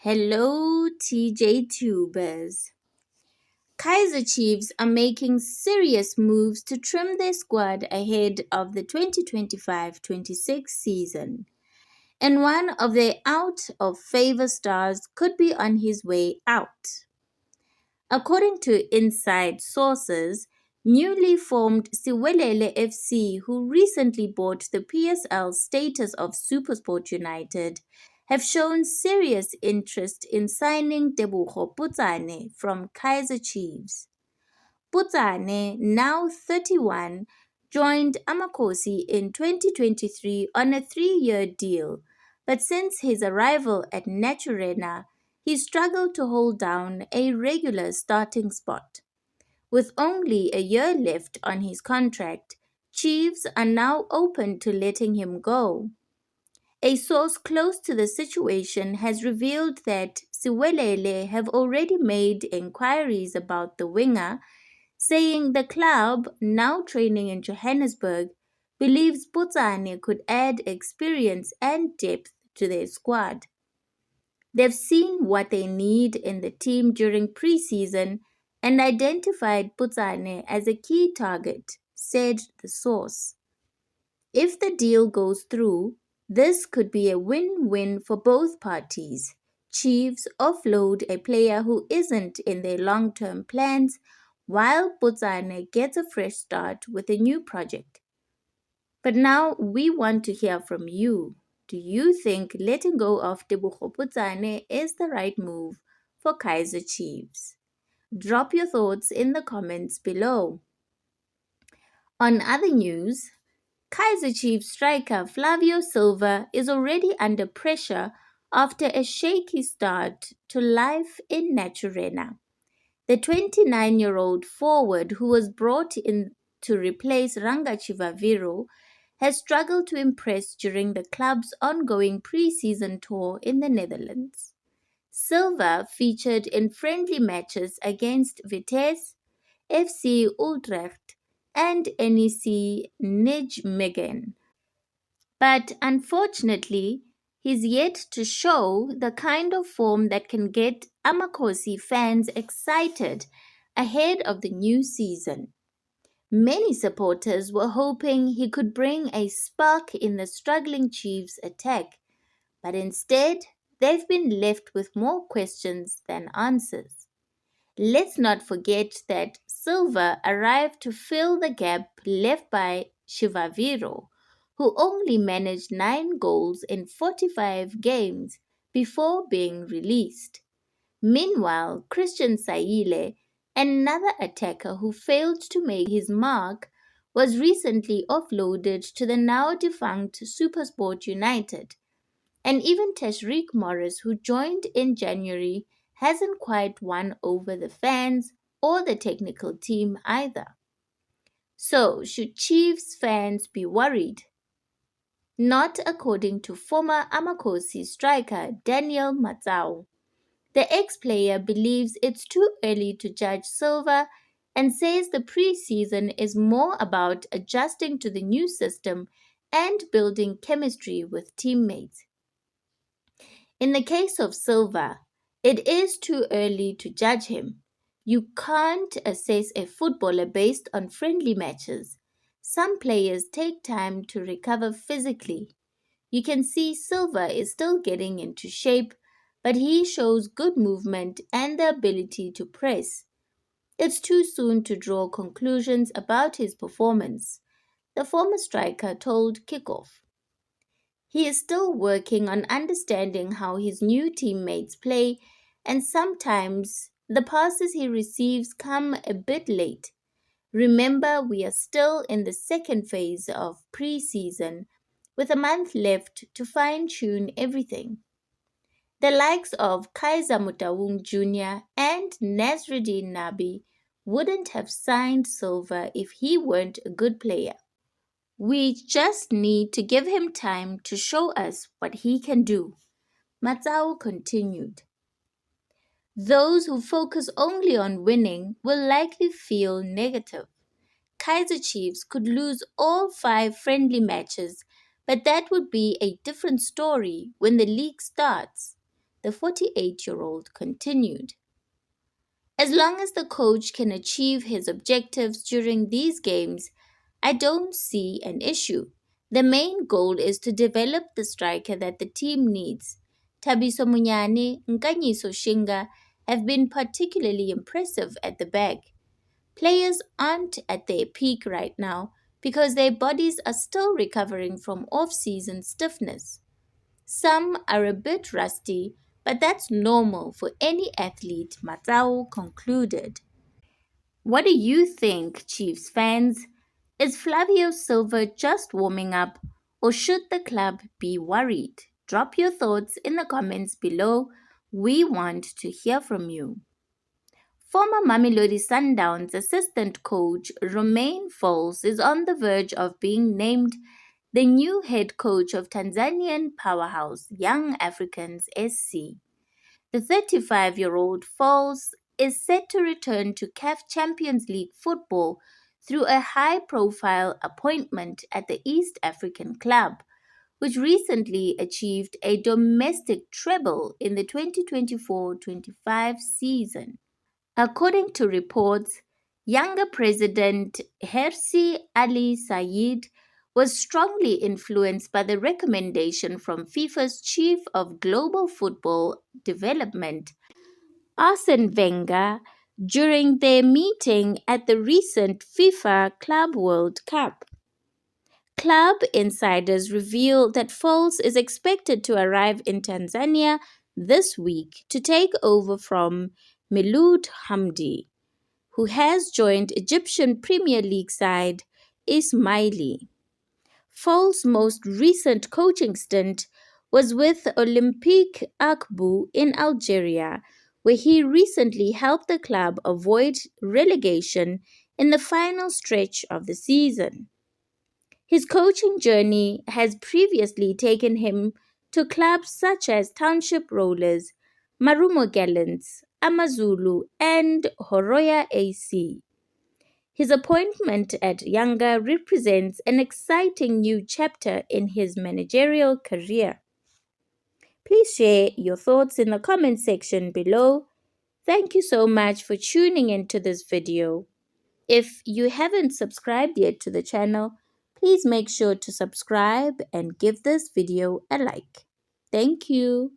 Hello, TJ Tubers. Kaizer Chiefs are making serious moves to trim their squad ahead of the 2025-26 season, and one of their out of favor stars could be on his way out. According to inside sources, newly formed Siwelele FC, who recently bought the PSL status of SuperSport United, have shown serious interest in signing Tebogo Potsane from Kaizer Chiefs. Potsane, now 31, joined Amakosi in 2023 on a 3-year deal, but since his arrival at Naturena, he struggled to hold down a regular starting spot. With only a year left on his contract, Chiefs are now open to letting him go. A source close to the situation has revealed that Siwelele have already made inquiries about the winger, saying the club, now training in Johannesburg, believes Potsane could add experience and depth to their squad. They've seen what they need in the team during preseason and identified Potsane as a key target, said the source. If the deal goes through, this could be a win-win for both parties. Chiefs offload a player who isn't in their long-term plans, while Potsane gets a fresh start with a new project. But now we want to hear from you. Do you think letting go of Tebogo Potsane is the right move for Kaizer Chiefs? Drop your thoughts in the comments below. On other news, Kaizer Chiefs striker Flavio Silva is already under pressure after a shaky start to life in Naturena. The 29-year-old forward, who was brought in to replace Ranga Chivaviro, has struggled to impress during the club's ongoing pre-season tour in the Netherlands. Silva featured in friendly matches against Vitesse, FC Utrecht, and NEC Nijmegen. But unfortunately, he's yet to show the kind of form that can get Amakosi fans excited ahead of the new season. Many supporters were hoping he could bring a spark in the struggling Chiefs' attack, but instead, they've been left with more questions than answers. Let's not forget that Silva arrived to fill the gap left by Chivaviro, who only managed 9 goals in 45 games before being released. Meanwhile, Christian Saile, another attacker who failed to make his mark, was recently offloaded to the now defunct SuperSport United. And even Tashreeq Morris, who joined in January, hasn't quite won over the fans or the technical team either. So, should Chiefs fans be worried? Not according to former Amakosi striker Daniel Matsau. The ex-player believes it's too early to judge Silva and says the preseason is more about adjusting to the new system and building chemistry with teammates. In the case of Silva, it is too early to judge him. You can't assess a footballer based on friendly matches. Some players take time to recover physically. You can see Silva is still getting into shape, but he shows good movement and the ability to press. It's too soon to draw conclusions about his performance, the former striker told Kickoff. He is still working on understanding how his new teammates play, and sometimes the passes he receives come a bit late. Remember, we are still in the second phase of pre-season, with a month left to fine-tune everything. The likes of Kaizer Motaung Jr. and Nasruddin Nabi wouldn't have signed Silva if he weren't a good player. We just need to give him time to show us what he can do, Matsao continued. Those who focus only on winning will likely feel negative. Kaizer Chiefs could lose all 5 friendly matches, but that would be a different story when the league starts. the 48-year-old continued. As long as the coach can achieve his objectives during these games, I don't see an issue. The main goal is to develop the striker that the team needs. Thabiso Munyane, Nkanyiso Shinga have been particularly impressive at the back. Players aren't at their peak right now because their bodies are still recovering from off-season stiffness. Some are a bit rusty, but that's normal for any athlete, Matsao concluded. What do you think, Chiefs fans? Is Flavio Silva just warming up, or should the club be worried? Drop your thoughts in the comments below. We want to hear from you. Former Mamelodi Sundowns assistant coach Romain Folz is on the verge of being named the new head coach of Tanzanian powerhouse Young Africans SC. The 35-year-old Folz is set to return to CAF Champions League football through a high-profile appointment at the East African club, which recently achieved a domestic treble in the 2024-25 season. According to reports, younger President Hersi Ali Said was strongly influenced by the recommendation from FIFA's Chief of Global Football Development, Arsene Wenger, during their meeting at the recent FIFA Club World Cup. Club insiders reveal that Folz is expected to arrive in Tanzania this week to take over from Miloud Hamdi, who has joined Egyptian Premier League side Ismaili. Folz's most recent coaching stint was with Olympique Akbou in Algeria, where he recently helped the club avoid relegation in the final stretch of the season. His coaching journey has previously taken him to clubs such as Township Rollers, Marumo Gallants, Amazulu, and Horoya AC. His appointment at Yanga represents an exciting new chapter in his managerial career. Please share your thoughts in the comment section below. Thank you so much for tuning into this video. If you haven't subscribed yet to the channel, please make sure to subscribe and give this video a like. Thank you.